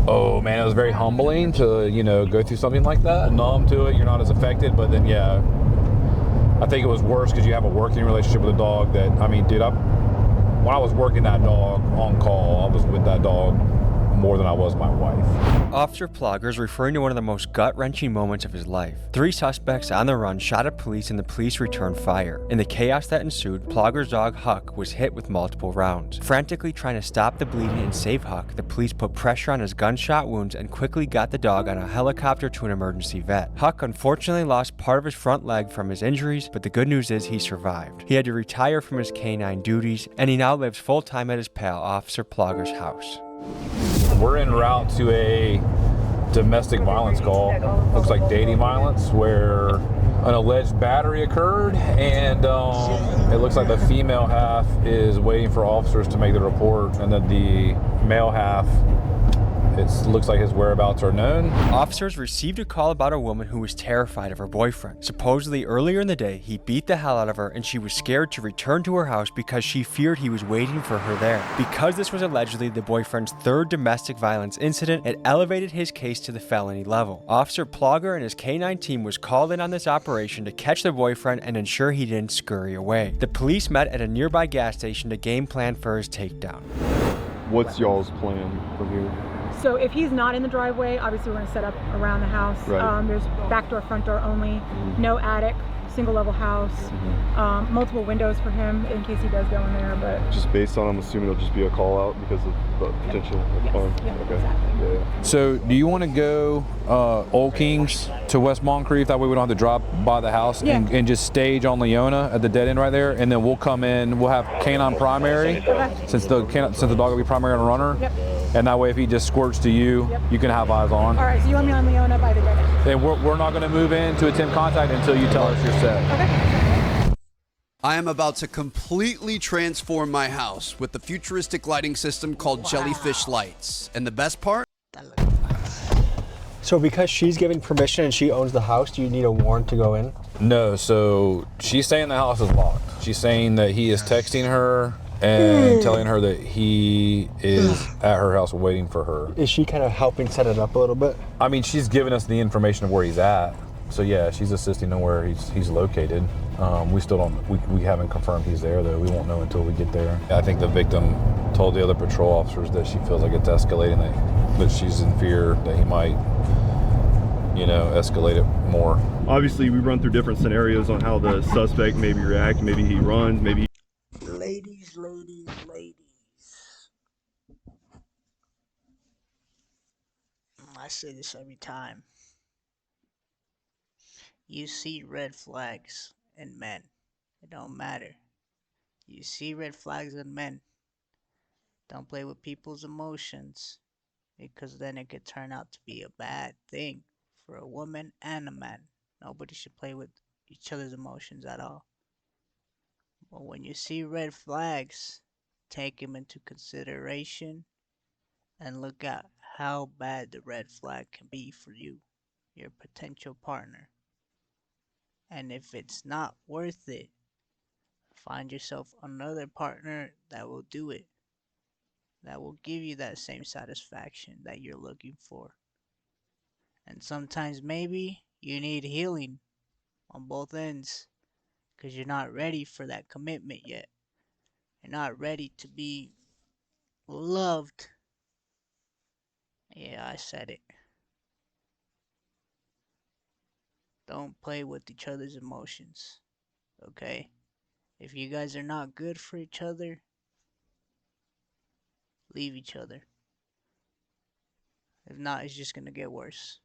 Oh man, it was very humbling to, go through something like that. Numb to it, you're not as affected, but then yeah, I think it was worse because you have a working relationship with a dog that, I mean, dude, when I was working that dog on call, I was with that dog more than I was my wife. Officer Plogger is referring to one of the most gut-wrenching moments of his life. 3 suspects on the run shot at police and the police returned fire. In the chaos that ensued, Plogger's dog Huck was hit with multiple rounds. Frantically trying to stop the bleeding and save Huck, the police put pressure on his gunshot wounds and quickly got the dog on a helicopter to an emergency vet. Huck unfortunately lost part of his front leg from his injuries, but the good news is he survived. He had to retire from his canine duties, and he now lives full-time at his pal, Officer Plogger's house. We're en route to a domestic violence call. Looks like dating violence, where an alleged battery occurred, and it looks like the female half is waiting for officers to make the report, and that the male half, it looks like his whereabouts are known. Officers received a call about a woman who was terrified of her boyfriend. Supposedly earlier in the day, he beat the hell out of her and she was scared to return to her house because she feared he was waiting for her there. Because this was allegedly the boyfriend's 3rd domestic violence incident, it elevated his case to the felony level. Officer Plogger and his K-9 team was called in on this operation to catch the boyfriend and ensure he didn't scurry away. The police met at a nearby gas station to game plan for his takedown. What's y'all's plan from here? So if he's not in the driveway, obviously we're going to set up around the house. Right. There's back door, front door only, no attic, single level house, multiple windows for him in case he does go in there. But just based on, I'm assuming it'll just be a call out because of the potential harm. Okay. Exactly. Yeah. So do you want to go Old Kings to West Moncrief? That way we don't have to drop by the house and just stage on Leona at the dead end right there, and then we'll come in. We'll have canine primary since the dog will be primary and runner. Yep. And that way, if he just squirts to you, you can have eyes on. All right, so you want me on Leona by the dead end? Then we're not going to move in to attempt contact until you tell us you're set. Okay. I am about to completely transform my house with the futuristic lighting system called Jellyfish Lights. And the best part? So because she's giving permission and she owns the house, do you need a warrant to go in? No, so she's saying the house is locked. She's saying that he is texting her and telling her that he is at her house waiting for her. Is she kind of helping set it up a little bit? I mean, she's giving us the information of where he's at. So yeah, she's assisting on where he's located. We still don't, we haven't confirmed he's there though. We won't know until we get there. I think the victim told the other patrol officers that she feels like it's escalating, that she's in fear that he might, escalate it more. Obviously, we run through different scenarios on how the suspect maybe reacts. Maybe he runs, maybe Ladies. I say this every time. You see red flags in men. It don't matter. You see red flags in men. Don't play with people's emotions, because then it could turn out to be a bad thing for a woman and a man. Nobody should play with each other's emotions at all. But when you see red flags, take them into consideration and look at how bad the red flag can be for you, your potential partner. And if it's not worth it, find yourself another partner that will do it, that will give you that same satisfaction that you're looking for. And sometimes maybe you need healing on both ends, because you're not ready for that commitment yet. You're not ready to be loved. Yeah, I said it. Don't play with each other's emotions, okay? If you guys are not good for each other, leave each other. If not, it's just gonna get worse.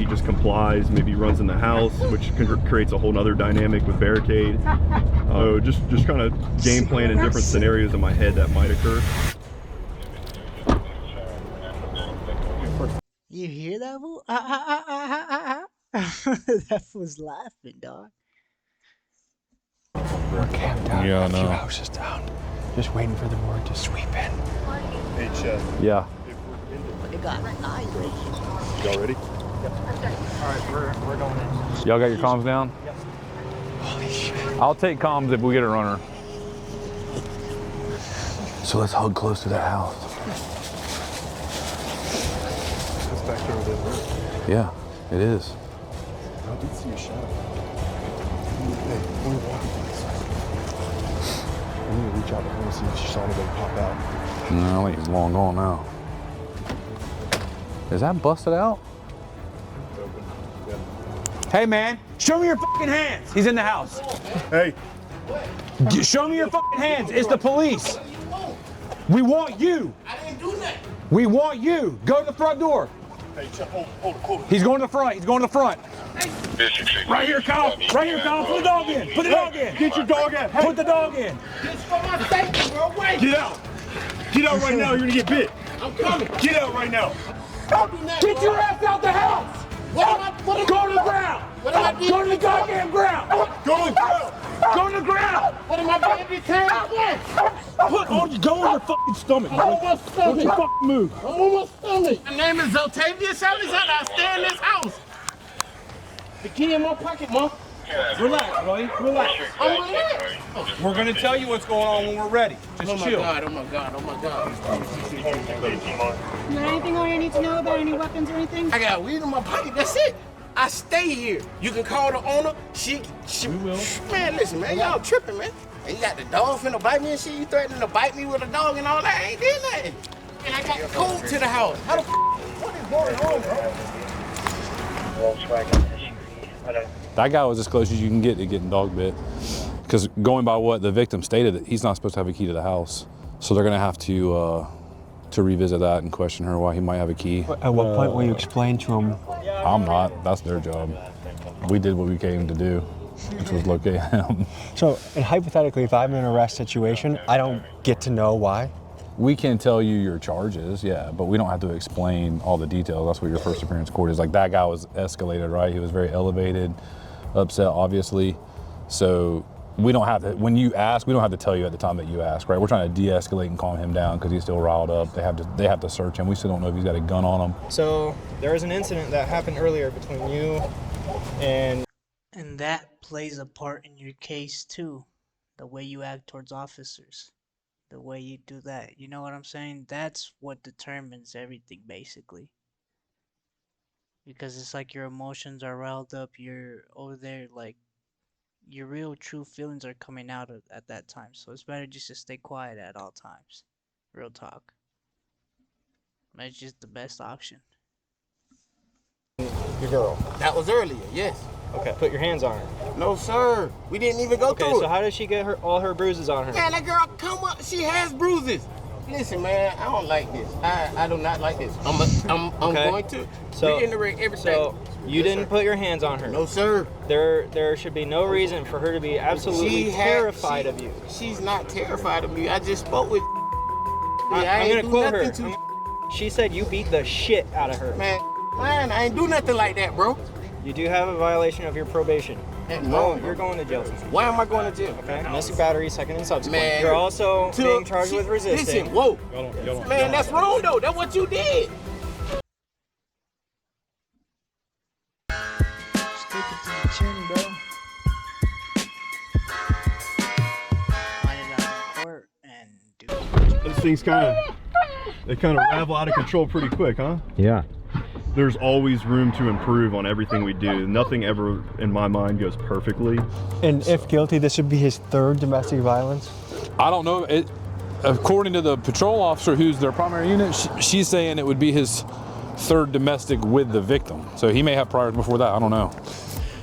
he just complies, maybe runs in the house, which creates a whole nother dynamic with barricade. So just kind of game plan in different scenarios in my head that might occur. You hear that, fool? That was laughing, dog. We're camped out Yeah, I a few know. houses down, just waiting for the word to sweep in. Hey, Chef. Yeah. They got nice. Y'all ready? All right, we're going in. Y'all got your comms down? Yep. Holy shit. I'll take comms if we get a runner. So let's hug close to that house. This back there over there. Yeah, it is. I did see a shadow. Hey, we're walking by this. I need to reach out. I want to see if she saw anybody pop out. No, I think he's long gone now. Is that busted out? Hey man, show me your fucking hands. He's in the house. Hey. Show me your fucking hands. It's the police. We want you. I didn't do that. We want you. Go to the front door. Hey, hold. He's going to the front. He's going to the front. Right here, Kyle. Right here, Kyle. Put the dog in. Put the dog in. Get your dog out. Put the dog in. This for my safety, bro. Wait. Get out. Get out right now. You're gonna get bit. I'm coming. Get out right now. Get your ass out the house. Go to the ground. Go to the goddamn ground. Go to the ground. Go to the ground. What am I being detained for? Go on your fucking stomach. I'm on my stomach. Don't you fucking move. I'm on my stomach. My name is Zotavia Sally. I stay in this house. The key in my pocket, Mom. Relax, Roy. Relax. I'm relaxed. We're gonna tell you what's going on when we're ready. Just chill. Oh my God. Is there anything I need to know about any weapons or anything? I got weed in my pocket. That's it. I stay here. You can call the owner. She we will. Man, listen, man. Y'all tripping, man. And you got the dog finna bite me and shit. You threatening to bite me with a dog and all that. I ain't did nothing. And I got the code to the house. How the what is going on, bro? That guy was as close as you can get to getting dog bit. Because going by what the victim stated, he's not supposed to have a key to the house. So they're gonna have to revisit that and question her why he might have a key. At what point will you explain to him? I'm not. That's their job. We did what we came to do, which was locate him. So, and hypothetically, if I'm in an arrest situation, I don't get to know why? We can tell you your charges, yeah, but we don't have to explain all the details. That's what your first appearance court is. Like, that guy was escalated, right? He was very elevated, upset, obviously. So we don't have to, when you ask, we don't have to tell you at the time that you ask, right? We're trying to de-escalate and calm him down because he's still riled up. They have to search him. We still don't know if he's got a gun on him. So there was an incident that happened earlier between you and... And that plays a part in your case too. The way you act towards officers. The way you do that. You know what I'm saying? That's what determines everything, basically. Because it's like your emotions are riled up. You're over there, like, your real true feelings are coming out at that time. So it's better just to stay quiet at all times. Real talk. That's just the best option. Your girl. That was earlier, yes. Okay, put your hands on her. No, sir. We didn't even go through it. Okay, so how did she get all her bruises on her? Man, that girl, come up. She has bruises. Listen, man, I don't like this. I do not like this. I'm Okay. going to So- reiterate everything. So you didn't put your hands on her? No, sir. There should be no reason for her to be absolutely terrified of you. She's not terrified of me. I just spoke with. I'm gonna quote her. She said you beat the shit out of her. Man, I ain't do nothing like that, bro. You do have a violation of your probation. No, You're going to jail. Why am I going to jail? Okay, domestic battery, second and subsequent. Man, You're also being charged with resisting. Listen, whoa. Man, that's wrong, though. That's what you did. Stick it to the chin, bro. Find it out in court and do it. Those things they kind of ravel out of control pretty quick, huh? Yeah. There's always room to improve on everything we do. Nothing ever, in my mind, goes perfectly. And if guilty, this would be his third domestic violence? I don't know. According to the patrol officer who's their primary unit, she's saying it would be his third domestic with the victim. So he may have priors before that. I don't know.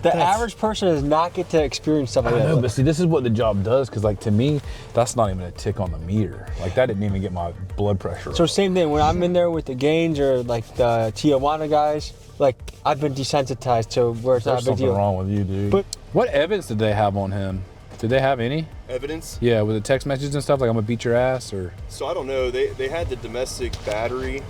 The average person does not get to experience stuff like I know, that. but see, this is what the job does, because like to me, that's not even a tick on the meter. Like that didn't even get my blood pressure. So same thing, when I'm in there with the Gaines or like the Tijuana guys, like I've been desensitized to where it's not a big something deal. wrong with you, dude. But what evidence did they have on him? Did they have any? Evidence? Yeah, with the text messages and stuff, like I'm gonna beat your ass, or? So I don't know. They had the domestic battery.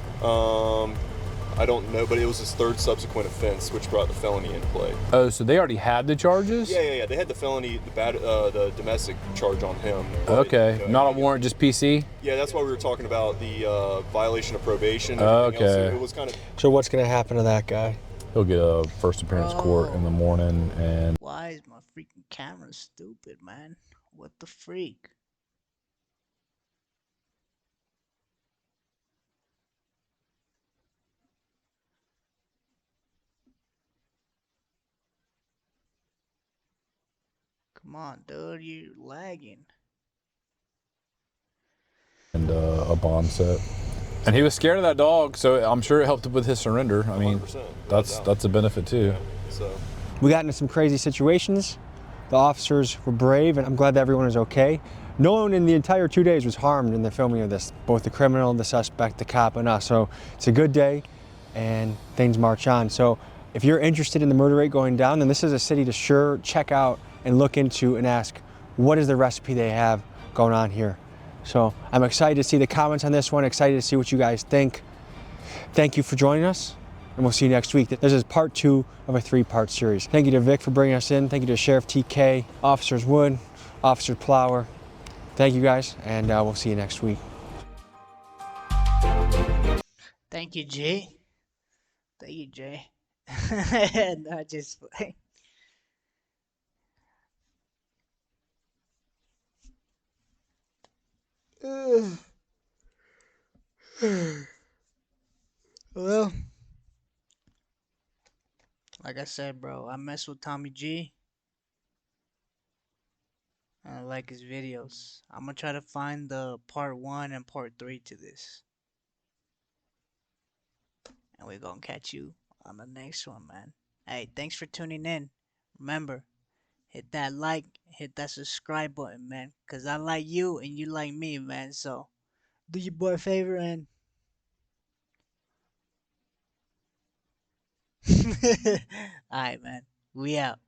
I don't know, but it was his third subsequent offense, which brought the felony into play. Oh, so they already had the charges? Yeah. They had the felony, the domestic charge on him. Okay, not a warrant, just PC? Yeah, that's why we were talking about the violation of probation. And Okay. everything else. It was kind of. So what's gonna happen to that guy? He'll get a first appearance court in the morning, and Why is my freaking camera stupid, man? What the freak? Come on, dude, you're lagging. and a bond set. And he was scared of that dog, so I'm sure it helped with his surrender. I mean, 100%. that's a benefit too. So We got into some crazy situations. The officers were brave, and I'm glad that everyone is okay. No one in the entire 2 days was harmed in the filming of this, both the criminal, the suspect, the cop, and us. So it's a good day, and things march on. So if you're interested in the murder rate going down, then this is a city to sure check out and look into and ask, what is the recipe they have going on here? So I'm excited to see the comments on this one, excited to see what you guys think. Thank you for joining us, and we'll see you next week. This is part 2 of a 3-part series. Thank you to Vic for bringing us in. Thank you to Sheriff TK, Officers Wood, Officer Plower. Thank you guys, and we'll see you next week. Thank you, Jay. Thank you, Jay. Not just like. Well, like I said, bro, I mess with Tommy G. And I like his videos. I'm gonna try to find the part 1 and part 3 to this. And we're gonna catch you on the next one, man. Hey, thanks for tuning in. Remember, hit that like, hit that subscribe button, man. Cause I like you and you like me, man. So do your boy a favor and alright, man. We out.